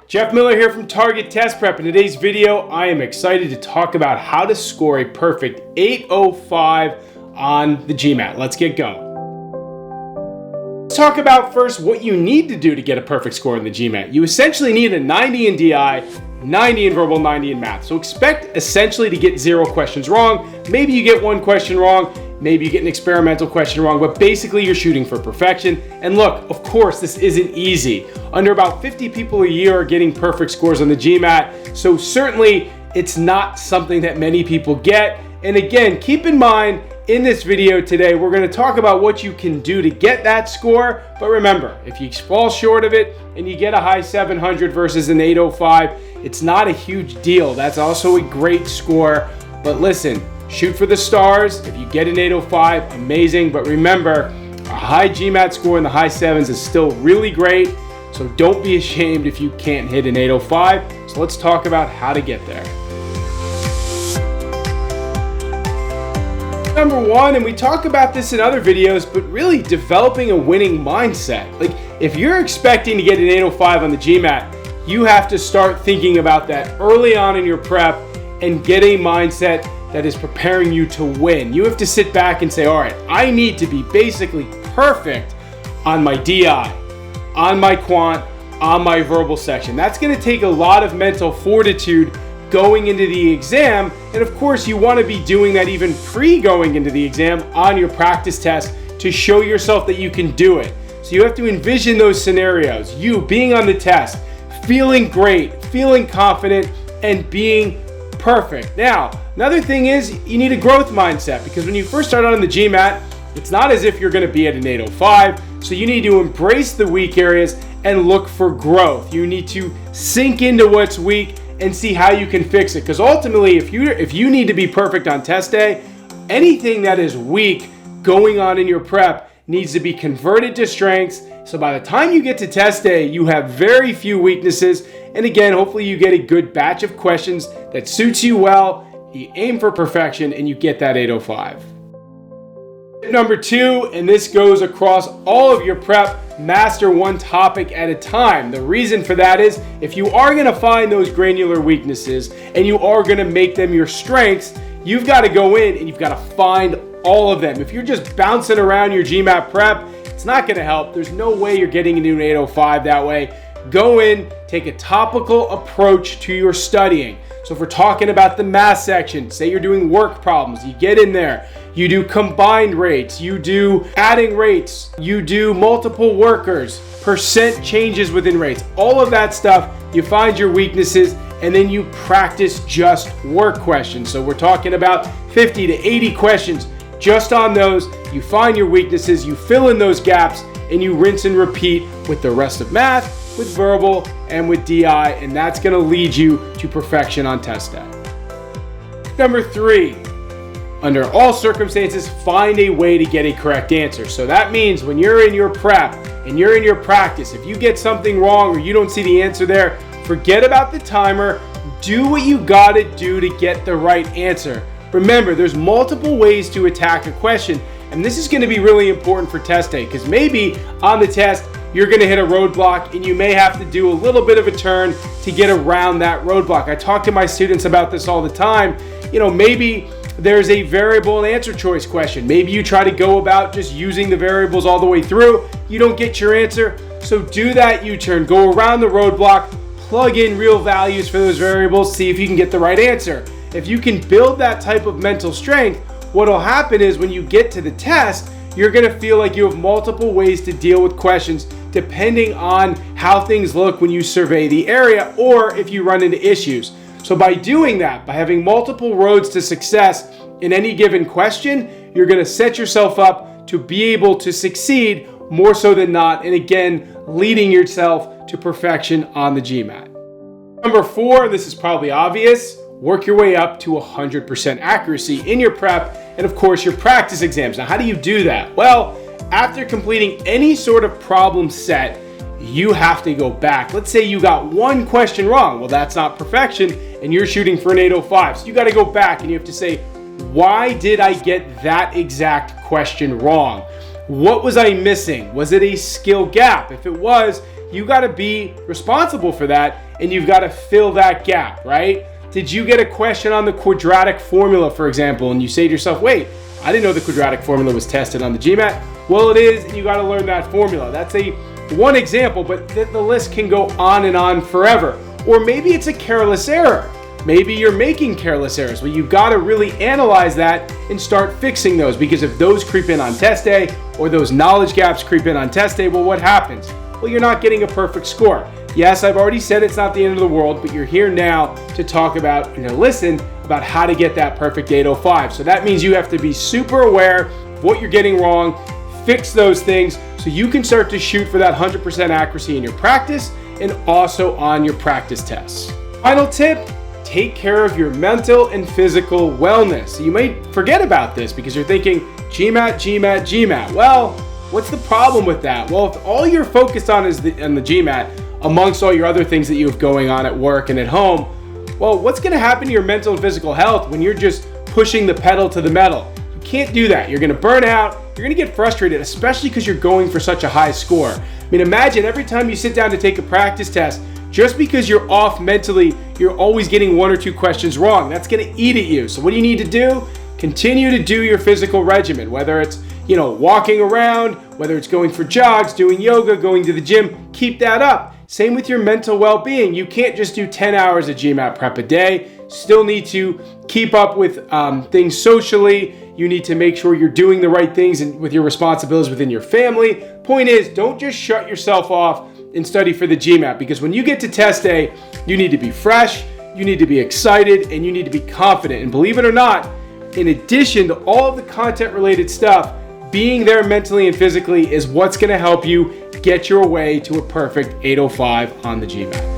Jeff Miller here from Target Test Prep. In today's video, I am excited to talk about how to score a perfect 805 on the GMAT. Let's get going. Let's talk about first what you need to do to get a perfect score in the GMAT. You essentially need a 90 in DI, 90 in verbal, 90 in math. So expect essentially to get 0 questions wrong. Maybe you get 1 question wrong. Maybe you get an experimental question wrong, but basically you're shooting for perfection. And look, of course, this isn't easy. Under about 50 people a year are getting perfect scores on the GMAT, so certainly it's not something that many people get. And again, keep in mind, in this video today, we're going to talk about what you can do to get that score. But remember, if you fall short of it and you get a high 700 versus an 805, it's not a huge deal. That's also a great score. But listen, shoot for the stars. If you get an 805, amazing. But remember, a high GMAT score in the high 7s is still really great. So don't be ashamed if you can't hit an 805. So let's talk about how to get there. Number one, and we talk about this in other videos, but really developing a winning mindset. Like if you're expecting to get an 805 on the GMAT, you have to start thinking about that early on in your prep and get a mindset that is preparing you to win. You have to sit back and say, all right, I need to be basically perfect on my DI, on my quant, on my verbal section. That's going to take a lot of mental fortitude going into the exam. And of course, you want to be doing that even pre-going into the exam on your practice test to show yourself that you can do it. So you have to envision those scenarios, you being on the test, feeling great, feeling confident, and being perfect. Now, another thing is you need a growth mindset, because when you first start out on the GMAT, it's not as if you're going to be at an 805. So you need to embrace the weak areas and look for growth. You need to sink into what's weak and see how you can fix it. Because ultimately, if you need to be perfect on test day, anything that is weak going on in your prep needs to be converted to strengths. So by the time you get to test day, you have very few weaknesses. And again, hopefully you get a good batch of questions that suits you well, you aim for perfection, and you get that 805. Number 2, and this goes across all of your prep, master one topic at a time. The reason for that is if you are going to find those granular weaknesses and you are going to make them your strengths, you've got to go in and you've got to find all of them. If you're just bouncing around your GMAT prep, it's not going to help. There's no way you're getting into an 805 that way. Go in, take a topical approach to your studying. So if we're talking about the math section, say you're doing work problems, you get in there, you do combined rates, you do adding rates, you do multiple workers, percent changes within rates, all of that stuff, you find your weaknesses, and then you practice just work questions. So we're talking about 50 to 80 questions just on those. You find your weaknesses, you fill in those gaps, and you rinse and repeat with the rest of math, with verbal, and with DI, and that's going to lead you to perfection on test day. Number 3, under all circumstances, find a way to get a correct answer. So that means when you're in your prep and you're in your practice, if you get something wrong or you don't see the answer there, forget about the timer. Do what you got to do to get the right answer. Remember, there's multiple ways to attack a question, and this is going to be really important for test day, because maybe on the test, you're going to hit a roadblock and you may have to do a little bit of a turn to get around that roadblock. I talk to my students about this all the time. Maybe there's a variable and answer choice question. Maybe you try to go about just using the variables all the way through. You don't get your answer. So do that U-turn, go around the roadblock, plug in real values for those variables, see if you can get the right answer. If you can build that type of mental strength, what will happen is when you get to the test, you're going to feel like you have multiple ways to deal with questions depending on how things look when you survey the area or if you run into issues. So by doing that, by having multiple roads to success in any given question, you're going to set yourself up to be able to succeed more so than not, and again, leading yourself to perfection on the GMAT. Number 4, and this is probably obvious, work your way up to 100% accuracy in your prep and of course your practice exams. Now, how do you do that? Well, after completing any sort of problem set, you have to go back. Let's say you got 1 question wrong. Well, that's not perfection and you're shooting for an 805. So you got to go back and you have to say, why did I get that exact question wrong? What was I missing? Was it a skill gap? If it was, you got to be responsible for that, and you've got to fill that gap, right? Did you get a question on the quadratic formula, for example, and you say to yourself, wait, I didn't know the quadratic formula was tested on the GMAT. Well, it is, and you got to learn that formula. That's one example, but the list can go on and on forever. Or maybe it's a careless error. Maybe you're making careless errors. Well, you've got to really analyze that and start fixing those, because if those creep in on test day or those knowledge gaps creep in on test day, well, what happens? Well, you're not getting a perfect score. Yes, I've already said it's not the end of the world, but you're here now to talk about and to listen about how to get that perfect 805. So that means you have to be super aware of what you're getting wrong, fix those things so you can start to shoot for that 100% accuracy in your practice and also on your practice tests. Final tip, take care of your mental and physical wellness. You might forget about this because you're thinking GMAT, GMAT, GMAT. Well, what's the problem with that? Well, if all you're focused on is the GMAT amongst all your other things that you have going on at work and at home, well, what's going to happen to your mental and physical health when you're just pushing the pedal to the metal? You can't do that. You're going to burn out. You're going to get frustrated, especially because you're going for such a high score. I mean, imagine every time you sit down to take a practice test, just because you're off mentally, you're always getting one or two questions wrong. That's going to eat at you. So what do you need to do? Continue to do your physical regimen, whether it's, walking around, whether it's going for jogs, doing yoga, going to the gym, keep that up. Same with your mental well-being. You can't just do 10 hours of GMAT prep a day. Still need to keep up with things socially. You need to make sure you're doing the right things and with your responsibilities within your family. Point is, don't just shut yourself off and study for the GMAT, because when you get to test day, you need to be fresh, you need to be excited, and you need to be confident. And believe it or not, in addition to all of the content-related stuff, being there mentally and physically is what's going to help you get your way to a perfect 805 on the GMAT.